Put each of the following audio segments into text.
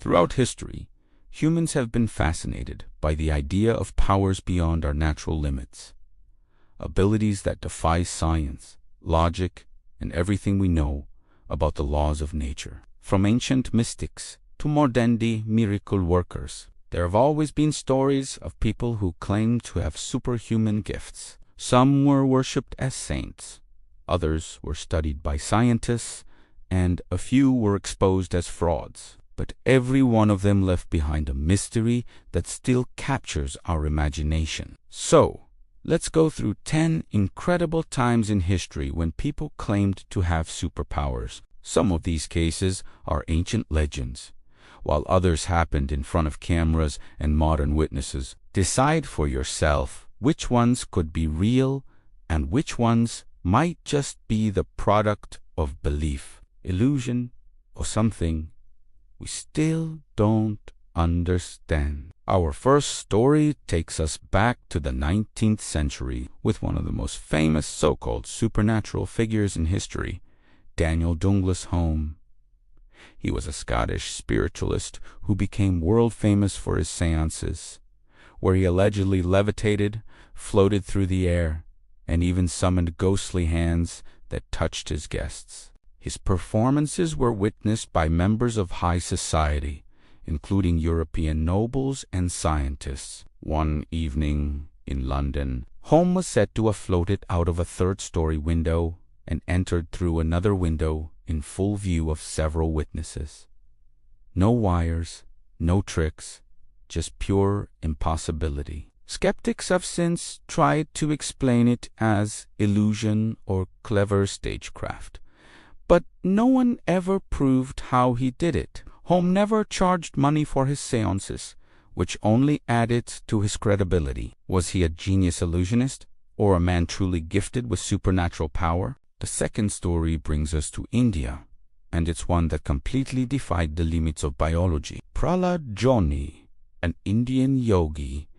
Throughout history, humans have been fascinated by the idea of powers beyond our natural limits, abilities that defy science, logic, and everything we know about the laws of nature. From ancient mystics to modern-day miracle workers, there have always been stories of people who claimed to have superhuman gifts. Some were worshipped as saints, others were studied by scientists, and a few were exposed as frauds. But every one of them left behind a mystery that still captures our imagination. So, let's go through 10 incredible times in history when people claimed to have superpowers. Some of these cases are ancient legends, while others happened in front of cameras and modern witnesses. Decide for yourself which ones could be real and which ones might just be the product of belief, illusion, or something we still don't understand. Our first story takes us back to the 19th century with one of the most famous so-called supernatural figures in history, Daniel Dunglas Home. He was a Scottish spiritualist who became world famous for his seances, where he allegedly levitated, floated through the air, and even summoned ghostly hands that touched his guests. His performances were witnessed by members of high society, including European nobles and scientists. One evening in London, Home was said to have floated out of a third-story window and entered through another window in full view of several witnesses. No wires, no tricks, just pure impossibility. Skeptics have since tried to explain it as illusion or clever stagecraft, but no one ever proved how he did it. Home never charged money for his seances, which only added to his credibility. Was he a genius illusionist, or a man truly gifted with supernatural power? The second story brings us to India, and it's one that completely defied the limits of biology. Prahlad Jani, an Indian yogi,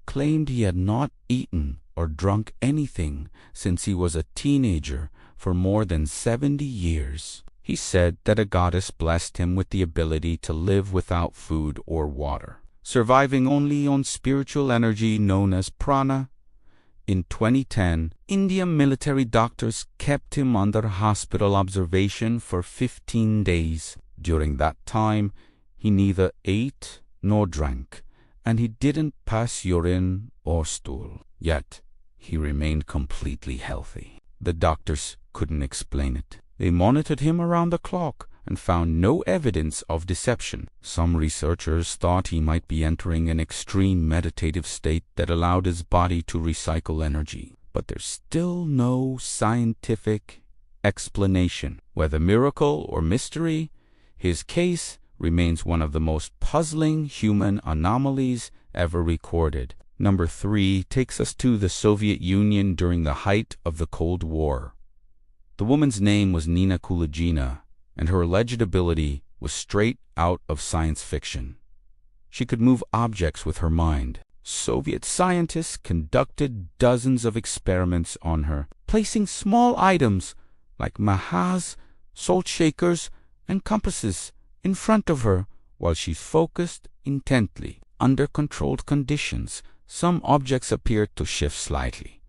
claimed he had not eaten or drunk anything since he was a teenager for more than 70 years. He said that a goddess blessed him with the ability to live without food or water, surviving only on spiritual energy known as prana. In 2010, Indian military doctors kept him under hospital observation for 15 days. During that time, he neither ate nor drank, and he didn't pass urine or stool. Yet, he remained completely healthy. The doctors couldn't explain it. They monitored him around the clock and found no evidence of deception. Some researchers thought he might be entering an extreme meditative state that allowed his body to recycle energy. But there's still no scientific explanation. Whether miracle or mystery, his case remains one of the most puzzling human anomalies ever recorded. Number 3 takes us to the Soviet Union during the height of the Cold War. The woman's name was Nina Kulagina, and her alleged ability was straight out of science fiction. She could move objects with her mind. Soviet scientists conducted dozens of experiments on her, placing small items like mahas, salt shakers, and compasses in front of her while she focused intently. Under controlled conditions, some objects appeared to shift slightly,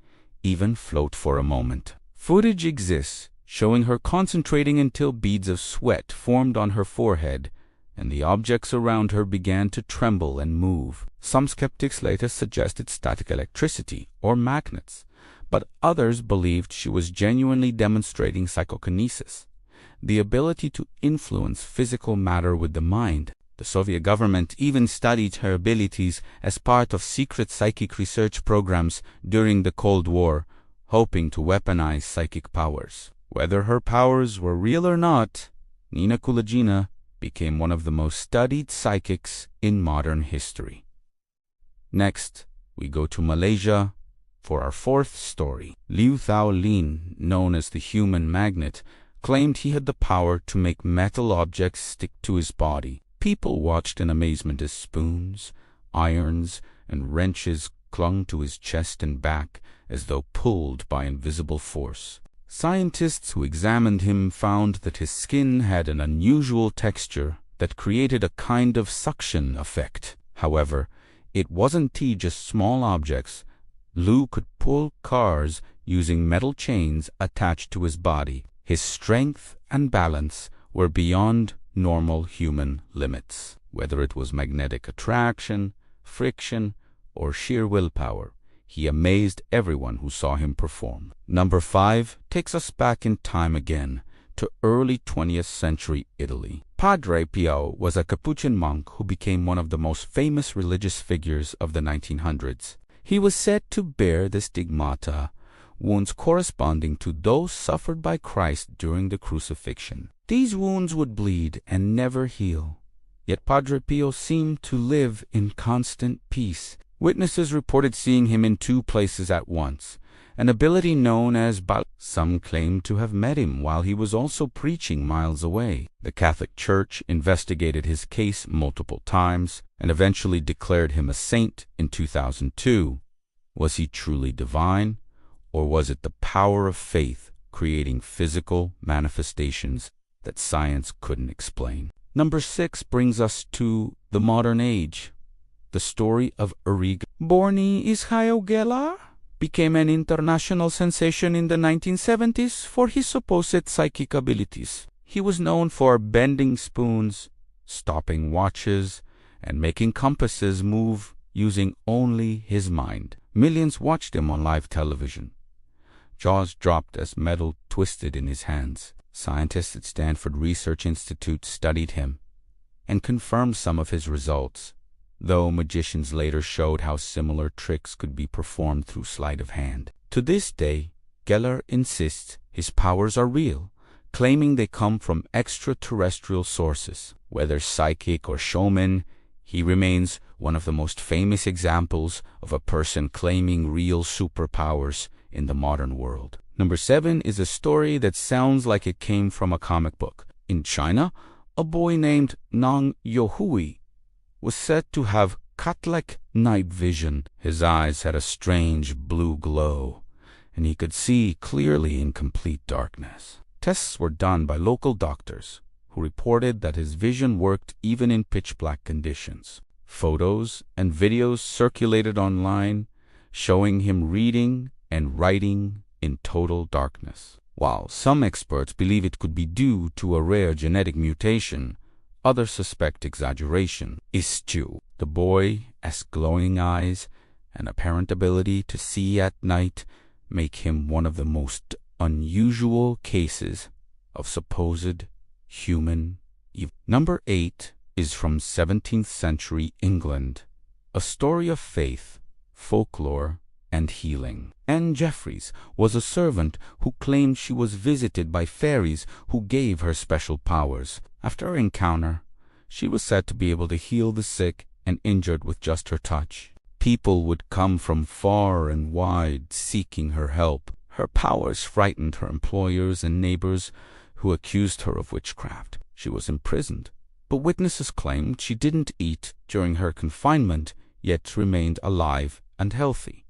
even float for a moment. Footage exists showing her concentrating until beads of sweat formed on her forehead, and the objects around her began to tremble and move. Some skeptics later suggested static electricity or magnets, but others believed she was genuinely demonstrating psychokinesis, the ability to influence physical matter with the mind. The Soviet government even studied her abilities as part of secret psychic research programs during the Cold War, hoping to weaponize psychic powers. Whether her powers were real or not, Nina Kulagina became one of the most studied psychics in modern history. Next, we go to Malaysia for our fourth story. Liu Thaolin, known as the human magnet, claimed he had the power to make metal objects stick to his body. People watched in amazement as spoons, irons, and wrenches clung to his chest and back as though pulled by invisible force. Scientists who examined him found that his skin had an unusual texture, that created a kind of suction effect. However, it wasn't just small objects. Liu could pull cars using metal chains attached to his body. His strength and balance were beyond normal human limits. Whether it was magnetic attraction, friction, or sheer willpower, he amazed everyone who saw him perform. Number 5 takes us back in time again to early 20th century Italy. Padre Pio was a Capuchin monk who became one of the most famous religious figures of the 1900s. He was said to bear the stigmata, wounds corresponding to those suffered by Christ during the crucifixion. These wounds would bleed and never heal, yet Padre Pio seemed to live in constant peace. Witnesses reported seeing him in 2 places at once, an ability known as bal. Some claimed to have met him while he was also preaching miles away. The Catholic Church investigated his case multiple times and eventually declared him a saint in 2002. Was he truly divine, or was it the power of faith creating physical manifestations that science couldn't explain? Number 6 brings us to the modern age. The story of Uri Geller. Born Uri Geller became an international sensation in the 1970s for his supposed psychic abilities. He was known for bending spoons, stopping watches, and making compasses move using only his mind. Millions watched him on live television, jaws dropped as metal twisted in his hands. Scientists at Stanford Research Institute studied him and confirmed some of his results, though magicians later showed how similar tricks could be performed through sleight of hand. To this day, Geller insists his powers are real, claiming they come from extraterrestrial sources. Whether psychic or showman, he remains one of the most famous examples of a person claiming real superpowers in the modern world. Number 7 is a story that sounds like it came from a comic book. In China, a boy named Nong Youhui was said to have cat-like night vision. His eyes had a strange blue glow, and he could see clearly in complete darkness. Tests were done by local doctors, who reported that his vision worked even in pitch-black conditions. Photos and videos circulated online, showing him reading and writing in total darkness. While some experts believe it could be due to a rare genetic mutation, others suspect exaggeration. The boy's glowing eyes and apparent ability to see at night make him one of the most unusual cases of supposed human evil. Number 8 is from 17th century England, a story of faith, folklore, and healing. Jeffries was a servant who claimed she was visited by fairies who gave her special powers. After her encounter, she was said to be able to heal the sick and injured with just her touch. People would come from far and wide seeking her help. Her powers frightened her employers and neighbors, who accused her of witchcraft. She was imprisoned, but witnesses claimed she didn't eat during her confinement, yet remained alive and healthy.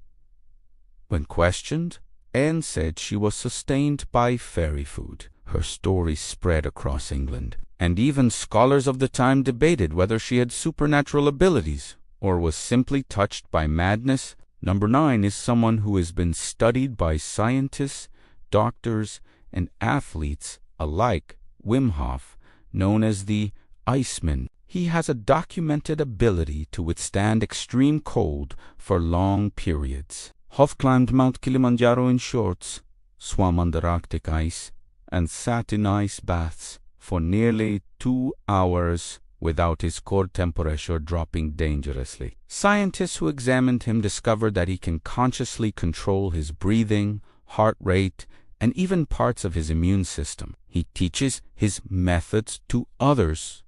When questioned, Anne said she was sustained by fairy food. Her story spread across England, and even scholars of the time debated whether she had supernatural abilities or was simply touched by madness. Number 9 is someone who has been studied by scientists, doctors, and athletes alike, Wim Hof, known as the Iceman. He has a documented ability to withstand extreme cold for long periods. Hof climbed Mount Kilimanjaro in shorts, swam under Arctic ice, and sat in ice baths for nearly 2 hours without his core temperature dropping dangerously. Scientists who examined him discovered that he can consciously control his breathing, heart rate, and even parts of his immune system. He teaches his methods to others,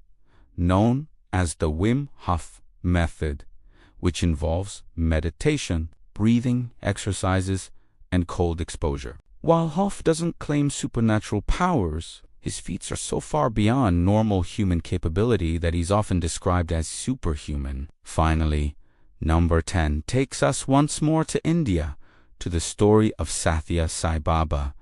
known as the Wim Hof method, which involves meditation, breathing exercises, and cold exposure. While Hof doesn't claim supernatural powers, his feats are so far beyond normal human capability that he's often described as superhuman. Finally, number 10 takes us once more to India, to the story of Sai Baba,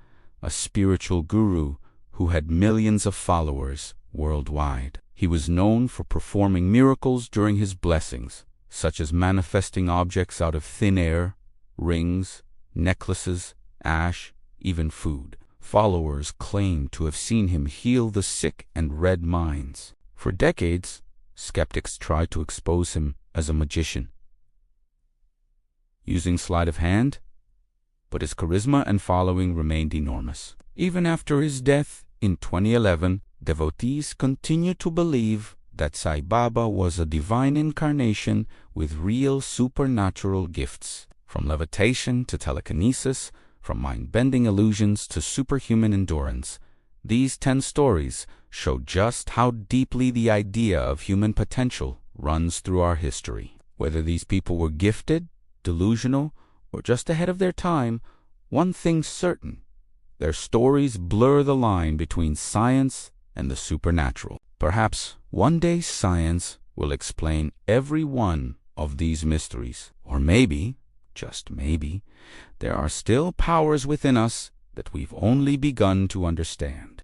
a spiritual guru who had millions of followers worldwide. He was known for performing miracles during his blessings, such as manifesting objects out of thin air, rings, necklaces, ash, even food. Followers claim to have seen him heal the sick and read minds. For decades, skeptics tried to expose him as a magician, using sleight of hand, but his charisma and following remained enormous. Even after his death in 2011, devotees continue to believe that Sai Baba was a divine incarnation with real supernatural gifts, from levitation to telekinesis, from mind-bending illusions to superhuman endurance. These 10 stories show just how deeply the idea of human potential runs through our history. Whether these people were gifted, delusional, or just ahead of their time, one thing's certain: their stories blur the line between science and the supernatural. Perhaps one day science will explain every one of these mysteries. Or maybe, just maybe, there are still powers within us that we've only begun to understand.